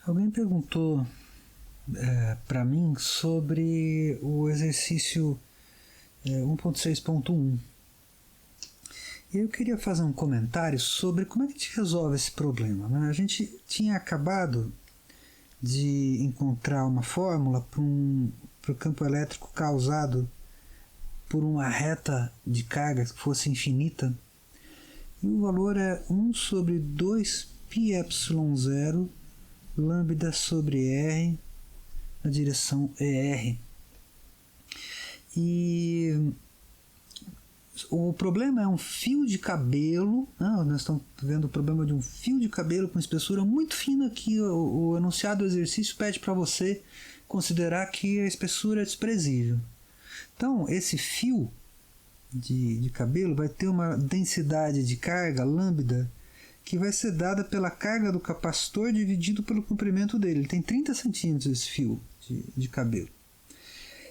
Alguém perguntou para mim sobre o exercício 1.6.1. E eu queria fazer um comentário sobre como é que a gente resolve esse problema, né? A gente tinha acabado de encontrar uma fórmula para o campo elétrico causado por uma reta de carga que fosse infinita, e o valor é 1 sobre 2πε0 lambda sobre r na direção ER. E o problema é um fio de cabelo, né? Nós estamos vendo o problema de um fio de cabelo com espessura muito fina que o enunciado do exercício pede para você considerar que a espessura é desprezível. Então, esse fio de cabelo vai ter uma densidade de carga lambda que vai ser dada pela carga do capacitor dividido pelo comprimento dele. Ele tem 30 centímetros esse fio de cabelo.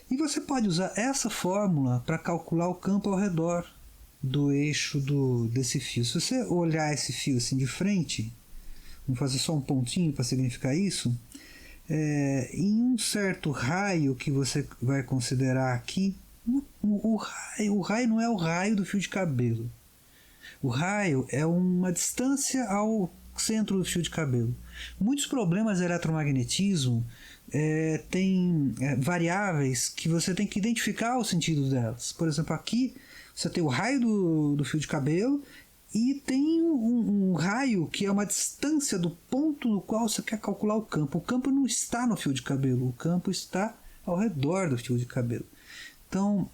E você pode usar essa fórmula para calcular o campo ao redor do eixo desse fio. Se você olhar esse fio assim de frente, vamos fazer só um pontinho para significar isso, em um certo raio que você vai considerar aqui, o raio não é o raio do fio de cabelo. O raio é uma distância ao centro do fio de cabelo. Muitos problemas de eletromagnetismo tem variáveis que você tem que identificar o sentido delas. Por exemplo, aqui você tem o raio do fio de cabelo e tem um raio que é uma distância do ponto no qual você quer calcular o campo. O campo não está no fio de cabelo, o campo está ao redor do fio de cabelo. Então,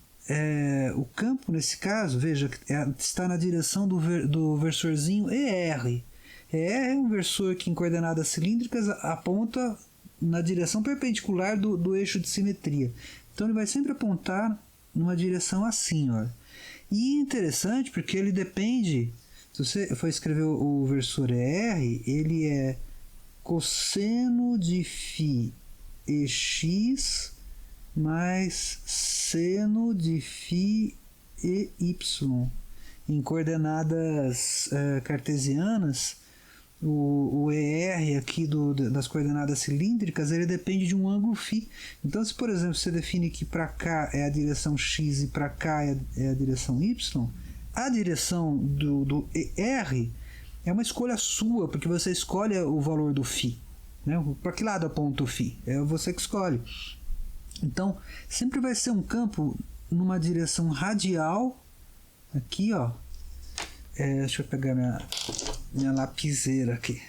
o campo, nesse caso, veja, está na direção do versorzinho ER. ER é um versor que, em coordenadas cilíndricas, aponta na direção perpendicular do eixo de simetria. Então, ele vai sempre apontar numa direção assim. Ó. E é interessante porque ele depende... Se você for escrever o versor ER, ele é cosseno de φ EX mais seno de φ EY. Em coordenadas cartesianas, o ER aqui das coordenadas cilíndricas, ele depende de um ângulo φ. Então, se por exemplo você define que para cá é a direção x e para cá é a direção y, a direção do ER é uma escolha sua, porque você escolhe o valor do φ. Né? Para que lado aponta o φ? É você que escolhe. Então, sempre vai ser um campo numa direção radial. Aqui, ó. Deixa eu pegar minha lapiseira aqui.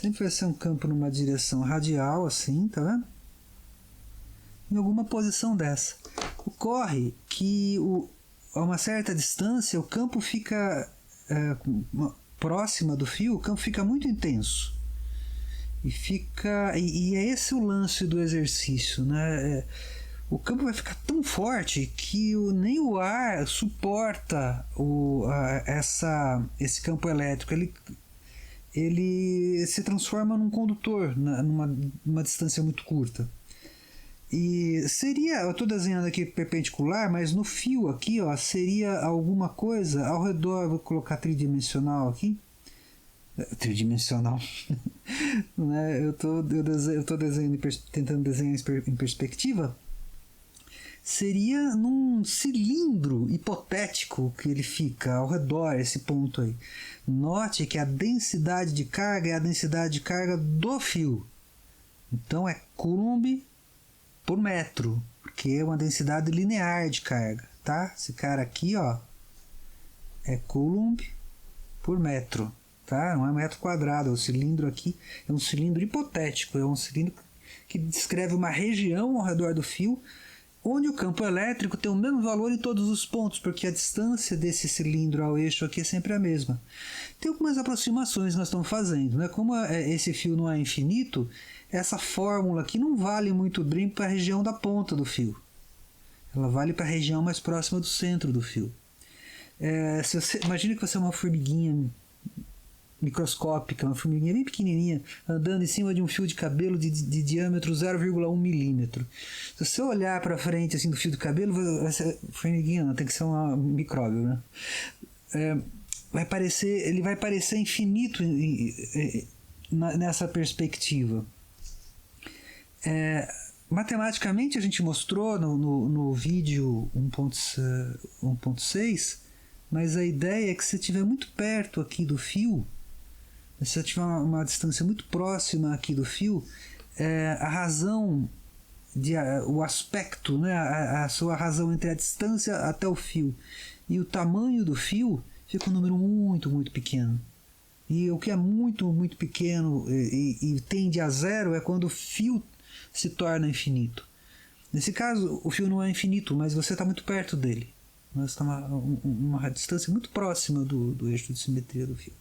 Sempre vai ser um campo numa direção radial, assim, tá vendo? Em alguma posição dessa. Ocorre que a uma certa distância o campo fica próxima do fio, o campo fica muito intenso. E é esse o lance do exercício, né? O campo vai ficar tão forte que nem o ar suporta esse campo elétrico. Ele se transforma num condutor numa distância muito curta. E eu estou desenhando aqui perpendicular, mas no fio aqui, ó, seria alguma coisa ao redor. Vou colocar tridimensional aqui. Tridimensional. Né? Eu estou desenhando, tentando desenhar em perspectiva. Seria num cilindro hipotético que ele fica ao redor, esse ponto aí. Note que a densidade de carga é a densidade de carga do fio. Então é Coulomb por metro, porque é uma densidade linear de carga, tá? Esse cara aqui, ó, é Coulomb por metro, tá? Não é metro quadrado, o cilindro aqui é um cilindro hipotético, é um cilindro que descreve uma região ao redor do fio, onde o campo elétrico tem o mesmo valor em todos os pontos, porque a distância desse cilindro ao eixo aqui é sempre a mesma. Tem algumas aproximações que nós estamos fazendo, né? Como esse fio não é infinito, essa fórmula aqui não vale muito bem para a região da ponta do fio. Ela vale para a região mais próxima do centro do fio. Imagine que você é uma formiguinha microscópica, uma formiguinha bem pequenininha, andando em cima de um fio de cabelo de diâmetro 0,1 milímetro. Se você olhar para frente assim, do fio de cabelo, vai ser formiguinha, não, tem que ser um micróbio, né? Ele vai parecer infinito nessa perspectiva. Matematicamente a gente mostrou no vídeo 1.6, mas a ideia é que se você estiver muito perto aqui do fio, se você tiver uma distância muito próxima aqui do fio, a razão, o aspecto, né, a sua razão entre a distância até o fio e o tamanho do fio fica um número muito, muito pequeno. E o que é muito, muito pequeno e tende a zero é quando o fio se torna infinito. Nesse caso, o fio não é infinito, mas você está muito perto dele. Você está uma distância muito próxima do eixo de simetria do fio.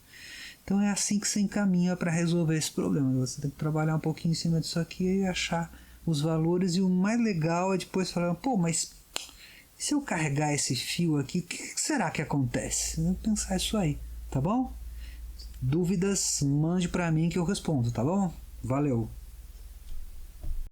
Então é assim que você encaminha para resolver esse problema. Você tem que trabalhar um pouquinho em cima disso aqui e achar os valores. E o mais legal é depois falar, pô, mas se eu carregar esse fio aqui, o que será que acontece? Eu vou pensar isso aí, tá bom? Dúvidas, mande para mim que eu respondo, tá bom? Valeu!